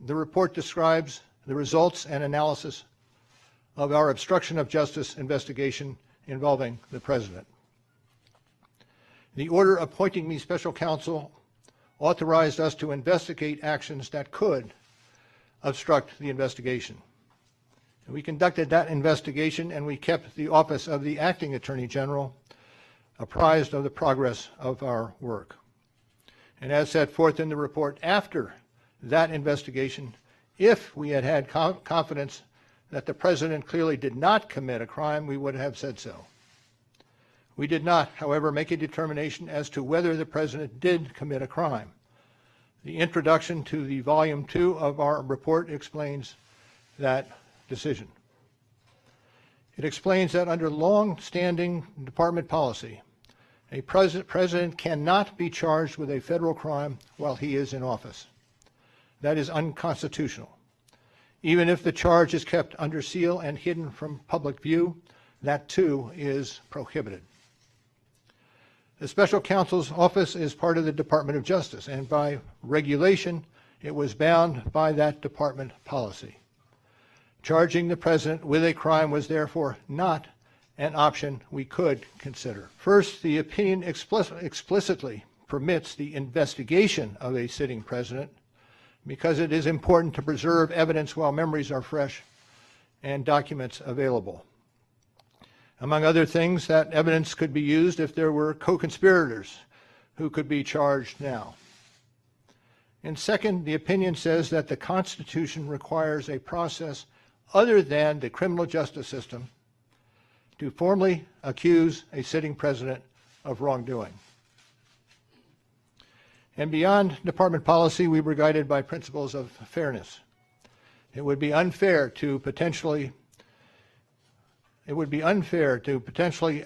the report describes the results and analysis of our obstruction of justice investigation involving the President. The order appointing me special counsel authorized us to investigate actions that could obstruct the investigation. And we conducted that investigation, and we kept the office of the acting Attorney General apprised of the progress of our work. And as set forth in the report, after that investigation, if we had had confidence that the President clearly did not commit a crime, we would have said so. We did not, however, make a determination as to whether the President did commit a crime. The introduction to the Volume 2 of our report explains that decision. It explains that under long-standing department policy, a president cannot be charged with a federal crime while he is in office. That is unconstitutional. Even if the charge is kept under seal and hidden from public view, that too is prohibited. The special counsel's office is part of the Department of Justice, and by regulation, it was bound by that department policy. Charging the President with a crime was therefore not an option we could consider. First, the opinion explicitly permits the investigation of a sitting President because it is important to preserve evidence while memories are fresh and documents available. Among other things, that evidence could be used if there were co-conspirators who could be charged now. And second, the opinion says that the Constitution requires a process other than the criminal justice system to formally accuse a sitting President of wrongdoing. And beyond department policy, we were guided by principles of fairness. It would be unfair to potentially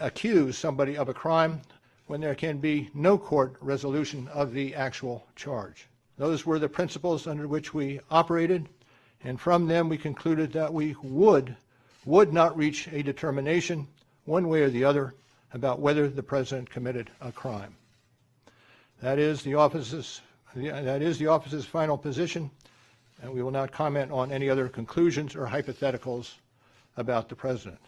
accuse somebody of a crime when there can be no court resolution of the actual charge. Those were the principles under which we operated, and from them we concluded that we would not reach a determination one way or the other about whether the President committed a crime. That is the office's final position, and we will not comment on any other conclusions or hypotheticals about the President.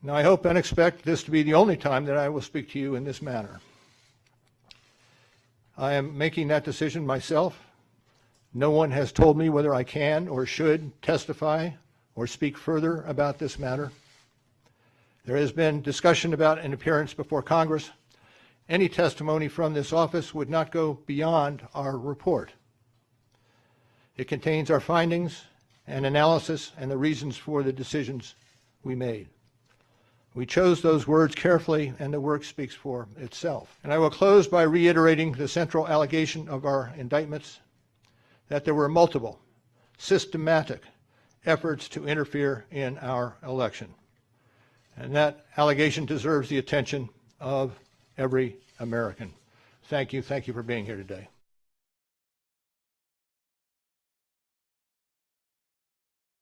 Now, I hope and expect this to be the only time that I will speak to you in this manner. I am making that decision myself. No one has told me whether I can or should testify or speak further about this matter. There has been discussion about an appearance before Congress. Any testimony from this office would not go beyond our report. It contains our findings and analysis and the reasons for the decisions we made. We chose those words carefully, and the work speaks for itself. And I will close by reiterating the central allegation of our indictments, that there were multiple, systematic efforts to interfere in our election. And that allegation deserves the attention of every American. Thank you. Thank you for being here today.